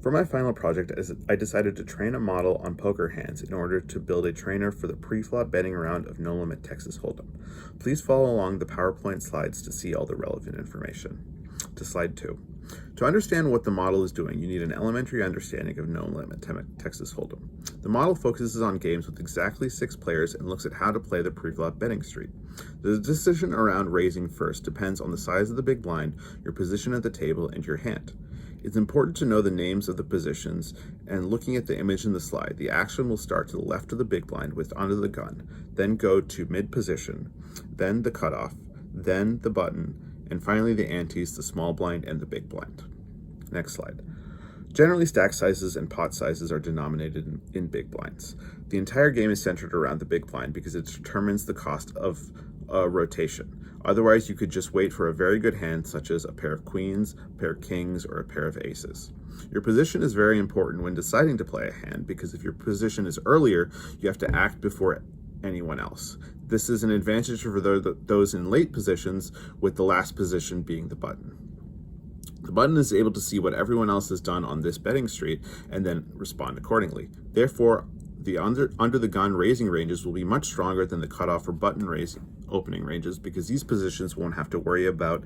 For my final project, I decided to train a model on poker hands in order to build a trainer for the pre-flop betting round of No Limit Texas Hold'em. Please follow along the PowerPoint slides to see all the relevant information. To slide 2. To understand what the model is doing, you need an elementary understanding of No Limit Texas Hold'em. The model focuses on games with exactly 6 players and looks at how to play the pre-flop betting street. The decision around raising first depends on the size of the big blind, your position at the table, and your hand. It's important to know the names of the positions, and looking at the image in the slide, the action will start to the left of the big blind with under the gun, then go to mid position, then the cutoff, then the button, and finally the antes, the small blind and the big blind. Next slide. Generally, stack sizes and pot sizes are denominated in big blinds. The entire game is centered around the big blind because it determines the cost of a rotation. Otherwise, you could just wait for a very good hand, such as a pair of queens, a pair of kings, or a pair of aces. Your position is very important when deciding to play a hand because if your position is earlier, you have to act before anyone else. This is an advantage for those in late positions, with the last position being the button. The button is able to see what everyone else has done on this betting street and then respond accordingly. Therefore, the under the gun raising ranges will be much stronger than the cutoff or button raising opening ranges because these positions won't have to worry about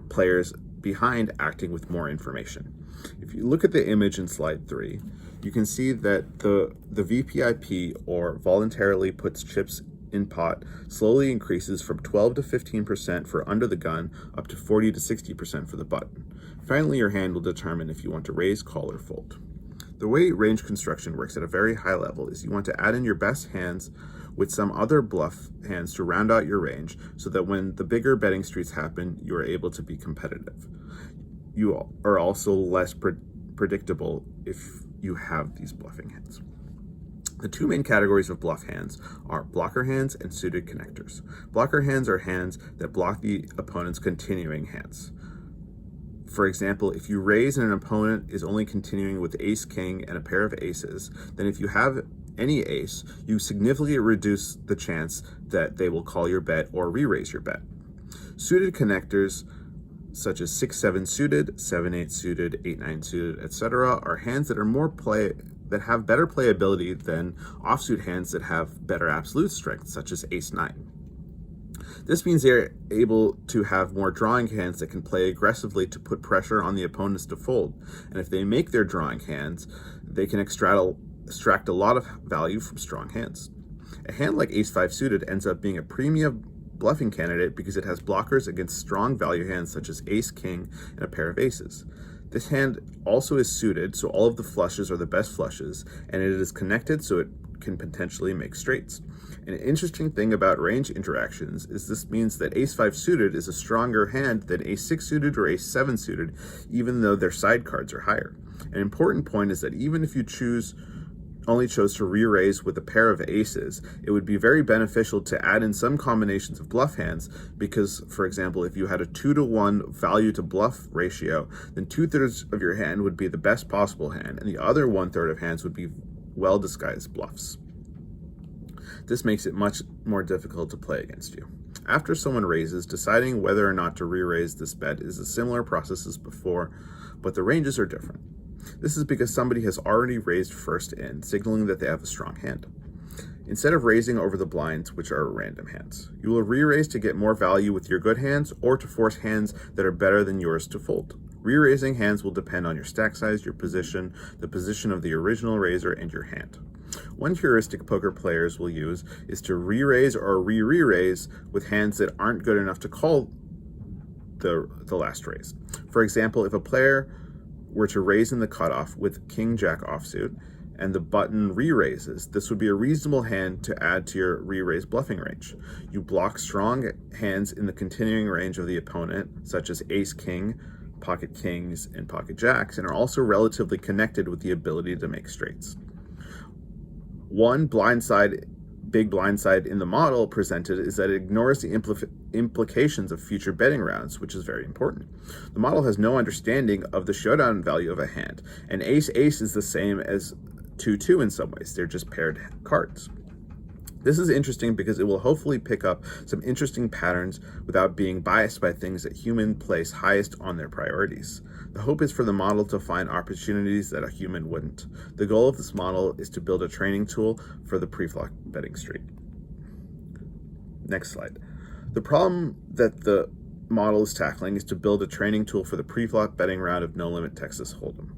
players behind acting with more information. If you look at the image in slide 3, you can see that the VPIP, or voluntarily puts chips in pot, slowly increases from 12 to 15% for under the gun up to 40 to 60% for the button. Finally, your hand will determine if you want to raise, call, or fold. The way range construction works at a very high level is you want to add in your best hands with some other bluff hands to round out your range so that when the bigger betting streets happen, you are able to be competitive. You are also less predictable if you have these bluffing hands. The 2 main categories of bluff hands are blocker hands and suited connectors. Blocker hands are hands that block the opponent's continuing hands. For example, if you raise and an opponent is only continuing with ace, king, and a pair of aces, then if you have any ace, you significantly reduce the chance that they will call your bet or re-raise your bet. Suited connectors, such as 6-7 suited, 7-8 suited, 8-9 suited, etc., are hands that are that have better playability than offsuit hands that have better absolute strength, such as ace-9. This means they're able to have more drawing hands that can play aggressively to put pressure on the opponents to fold. And if they make their drawing hands, they can extract a lot of value from strong hands. A hand like ace-5 suited ends up being a premium bluffing candidate because it has blockers against strong value hands such as ace, king, and a pair of aces. This hand also is suited, so all of the flushes are the best flushes, and it is connected so it can potentially make straights. An interesting thing about range interactions is this means that ace-5 suited is a stronger hand than ace-6 suited or ace-7 suited, even though their side cards are higher. An important point is that even if you only chose to re-raise with a pair of aces, it would be very beneficial to add in some combinations of bluff hands because, for example, if you had a 2-to-1 value to bluff ratio, then 2/3 of your hand would be the best possible hand, and the other 1/3 of hands would be well-disguised bluffs. This makes it much more difficult to play against you. After someone raises, deciding whether or not to re-raise this bet is a similar process as before, but the ranges are different. This is because somebody has already raised first in, signaling that they have a strong hand. Instead of raising over the blinds, which are random hands, you will re-raise to get more value with your good hands or to force hands that are better than yours to fold. Re-raising hands will depend on your stack size, your position, the position of the original raiser, and your hand. One heuristic poker players will use is to re-raise or re-raise with hands that aren't good enough to call the last raise. For example, if a player were to raise in the cutoff with king-jack offsuit and the button re-raises, this would be a reasonable hand to add to your re-raise bluffing range. You block strong hands in the continuing range of the opponent, such as ace-king, pocket kings, and pocket jacks, and are also relatively connected with the ability to make straights. One big blindside in the model presented is that it ignores the implications of future betting rounds, which is very important. The model has no understanding of the showdown value of a hand, and ace-ace is the same as 2-2 in some ways. They're just paired cards. This is interesting because it will hopefully pick up some interesting patterns without being biased by things that humans place highest on their priorities. The hope is for the model to find opportunities that a human wouldn't. The goal of this model is to build a training tool for the pre-flop betting street. Next slide. The problem that the model is tackling is to build a training tool for the pre-flop betting round of No Limit Texas Hold'em.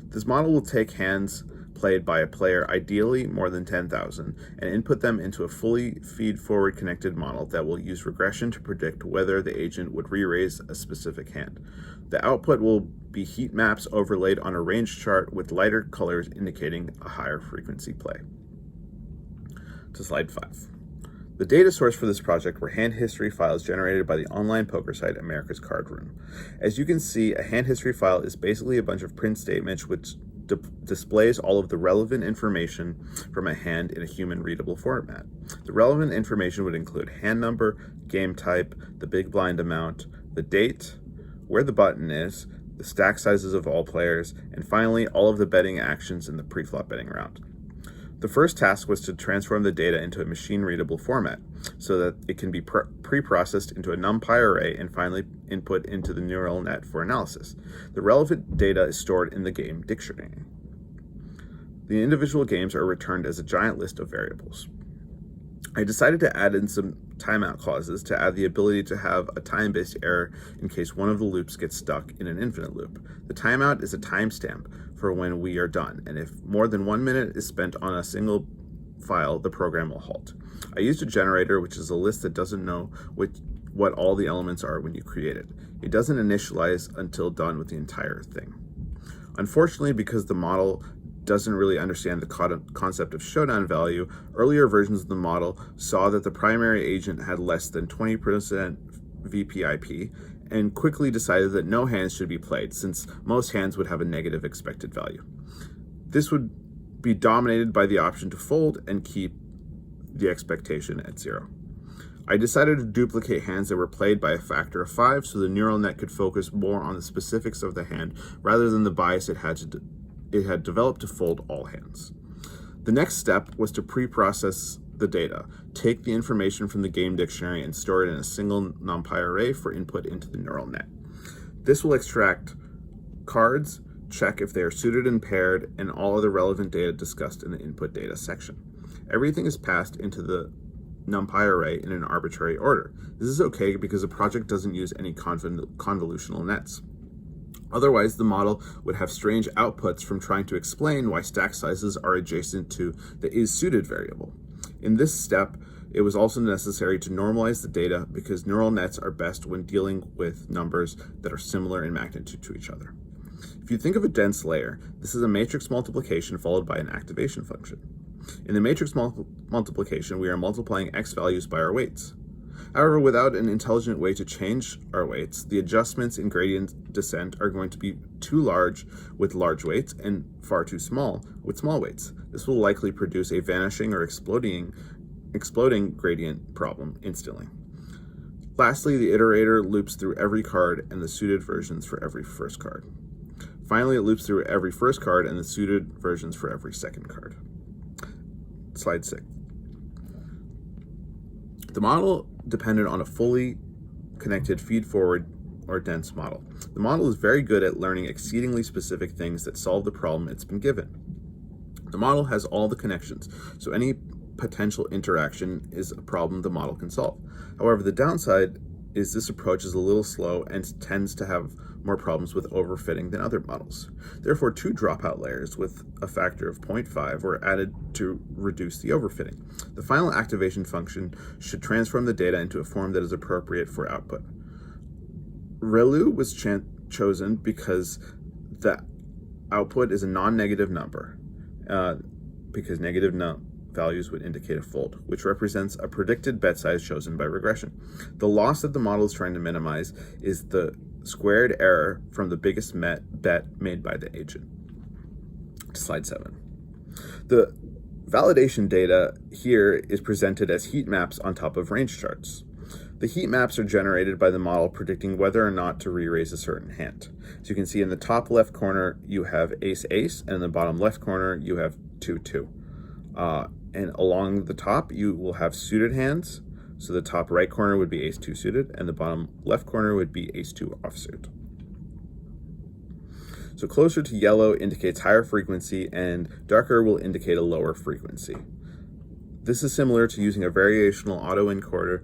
This model will take hands played by a player, ideally more than 10,000, and input them into a fully feed-forward connected model that will use regression to predict whether the agent would re-raise a specific hand. The output will be heat maps overlaid on a range chart with lighter colors indicating a higher frequency play. To slide 5. The data source for this project were hand history files generated by the online poker site America's Card Room. As you can see, a hand history file is basically a bunch of print statements which displays all of the relevant information from a hand in a human readable format. The relevant information would include hand number, game type, the big blind amount, the date, where the button is, the stack sizes of all players, and finally all of the betting actions in the pre-flop betting round. The first task was to transform the data into a machine-readable format so that it can be pre-processed into a NumPy array and finally input into the neural net for analysis. The relevant data is stored in the game dictionary. The individual games are returned as a giant list of variables. I decided to add in some timeout clauses to add the ability to have a time-based error in case one of the loops gets stuck in an infinite loop. The timeout is a timestamp for when we are done, and if more than 1 minute is spent on a single file, the program will halt. I used a generator, which is a list that doesn't know what all the elements are when you create it. It doesn't initialize until done with the entire thing. Unfortunately, because the model doesn't really understand the concept of showdown value, earlier versions of the model saw that the primary agent had less than 20% VPIP and quickly decided that no hands should be played since most hands would have a negative expected value. This would be dominated by the option to fold and keep the expectation at 0. I decided to duplicate hands that were played by a factor of 5 so the neural net could focus more on the specifics of the hand rather than the bias it had developed to fold all hands. The next step was to pre-process the data, take the information from the game dictionary and store it in a single NumPy array for input into the neural net. This will extract cards, check if they are suited and paired, and all other relevant data discussed in the input data section. Everything is passed into the NumPy array in an arbitrary order. This is okay because the project doesn't use any convolutional nets. Otherwise, the model would have strange outputs from trying to explain why stack sizes are adjacent to the isSuited variable. In this step, it was also necessary to normalize the data because neural nets are best when dealing with numbers that are similar in magnitude to each other. If you think of a dense layer, this is a matrix multiplication followed by an activation function. In the matrix multiplication, we are multiplying x values by our weights. However, without an intelligent way to change our weights, the adjustments in gradient descent are going to be too large with large weights and far too small with small weights. This will likely produce a vanishing or exploding gradient problem instantly. Lastly, the iterator loops through every card and the suited versions for every first card. Finally, it loops through every first card and the suited versions for every second card. Slide 6. The model depended on a fully connected feed-forward or dense model. The model is very good at learning exceedingly specific things that solve the problem it's been given. The model has all the connections, so any potential interaction is a problem the model can solve. However, the downside is this approach is a little slow and tends to have more problems with overfitting than other models. Therefore, 2 dropout layers with a factor of 0.5 were added to reduce the overfitting. The final activation function should transform the data into a form that is appropriate for output. ReLU was chosen because the output is a non-negative number, because negative values would indicate a fold, which represents a predicted bet size chosen by regression. The loss that the model is trying to minimize is the squared error from the biggest bet made by the agent. Slide 7. The validation data here is presented as heat maps on top of range charts. The heat maps are generated by the model predicting whether or not to re-raise a certain hand. So you can see in the top left corner you have ace-ace, and in the bottom left corner you have 2-2. And along the top you will have suited hands. So the top right corner would be ace-2 suited, and the bottom left corner would be ace-2 offsuit. So closer to yellow indicates higher frequency and darker will indicate a lower frequency. This is similar to using a variational autoencoder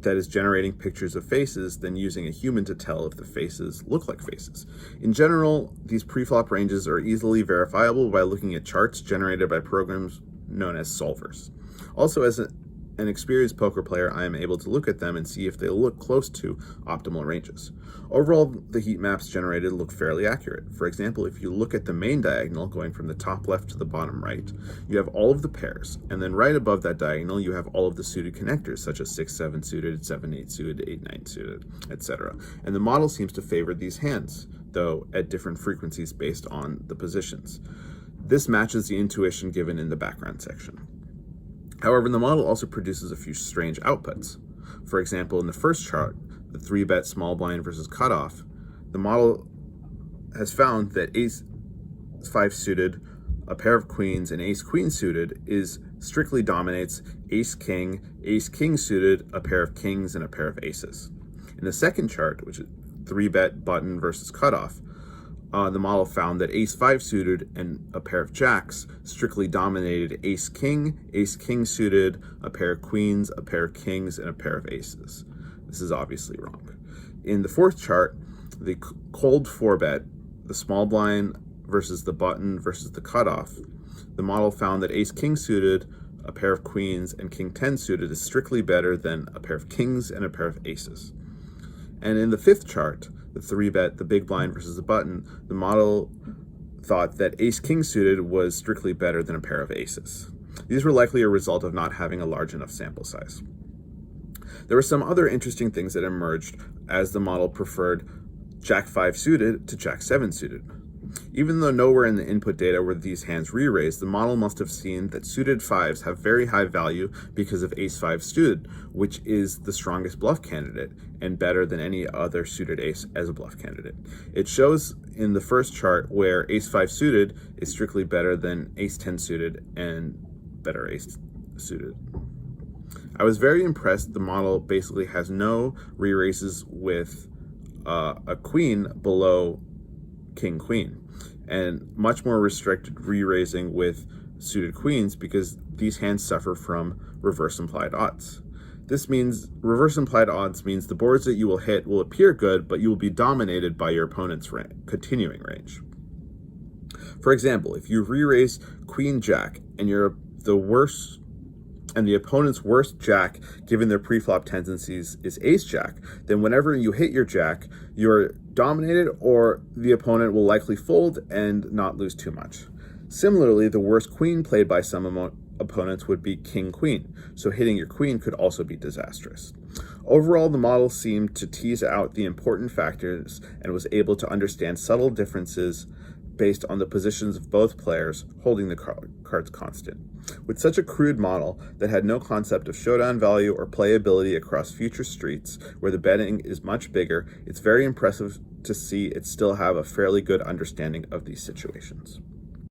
that is generating pictures of faces than using a human to tell if the faces look like faces. In general, these preflop ranges are easily verifiable by looking at charts generated by programs known as solvers. Also, as an experienced poker player, I am able to look at them and see if they look close to optimal ranges. Overall, the heat maps generated look fairly accurate. For example, if you look at the main diagonal going from the top left to the bottom right, you have all of the pairs, and then right above that diagonal you have all of the suited connectors such as 6-7 suited, 7-8 suited, 8-9 suited, etc. And the model seems to favor these hands, though at different frequencies based on the positions. This matches the intuition given in the background section. However, the model also produces a few strange outputs. For example, in the first chart, the 3-bet small blind versus cutoff, the model has found that ace-5 suited, a pair of queens, and ace-queen suited strictly dominates ace-king suited, a pair of kings, and a pair of aces. In the second chart, which is 3-bet button versus cutoff, the model found that ace-5 suited and a pair of jacks strictly dominated ace-king suited, a pair of queens, a pair of kings, and a pair of aces. This is obviously wrong. In the fourth chart, the cold 4-bet, the small blind versus the button versus the cutoff, the model found that ace-king suited, a pair of queens, and king-10 suited is strictly better than a pair of kings and a pair of aces. And in the fifth chart, the 3-bet, the big blind versus the button, the model thought that ace-king suited was strictly better than a pair of aces. These were likely a result of not having a large enough sample size. There were some other interesting things that emerged as the model preferred jack-5 suited to jack-7 suited. Even though nowhere in the input data were these hands re-raised, the model must have seen that suited fives have very high value because of ace-5 suited, which is the strongest bluff candidate and better than any other suited ace as a bluff candidate. It shows in the first chart where ace-5 suited is strictly better than ace-10 suited and better ace suited. I was very impressed. The model basically has no re-raises with a queen below king-queen, and much more restricted re-raising with suited queens because these hands suffer from reverse implied odds. This means reverse implied odds means the boards that you will hit will appear good, but you will be dominated by your opponent's continuing range. For example, if you re-raise queen-jack and the opponent's worst jack, given their preflop tendencies, is ace-jack, then whenever you hit your jack, you're dominated or the opponent will likely fold and not lose too much. Similarly, the worst queen played by some opponents would be king-queen, so hitting your queen could also be disastrous. Overall, the model seemed to tease out the important factors and was able to understand subtle differences based on the positions of both players, holding the cards constant. With such a crude model that had no concept of showdown value or playability across future streets where the betting is much bigger, it's very impressive to see it still have a fairly good understanding of these situations.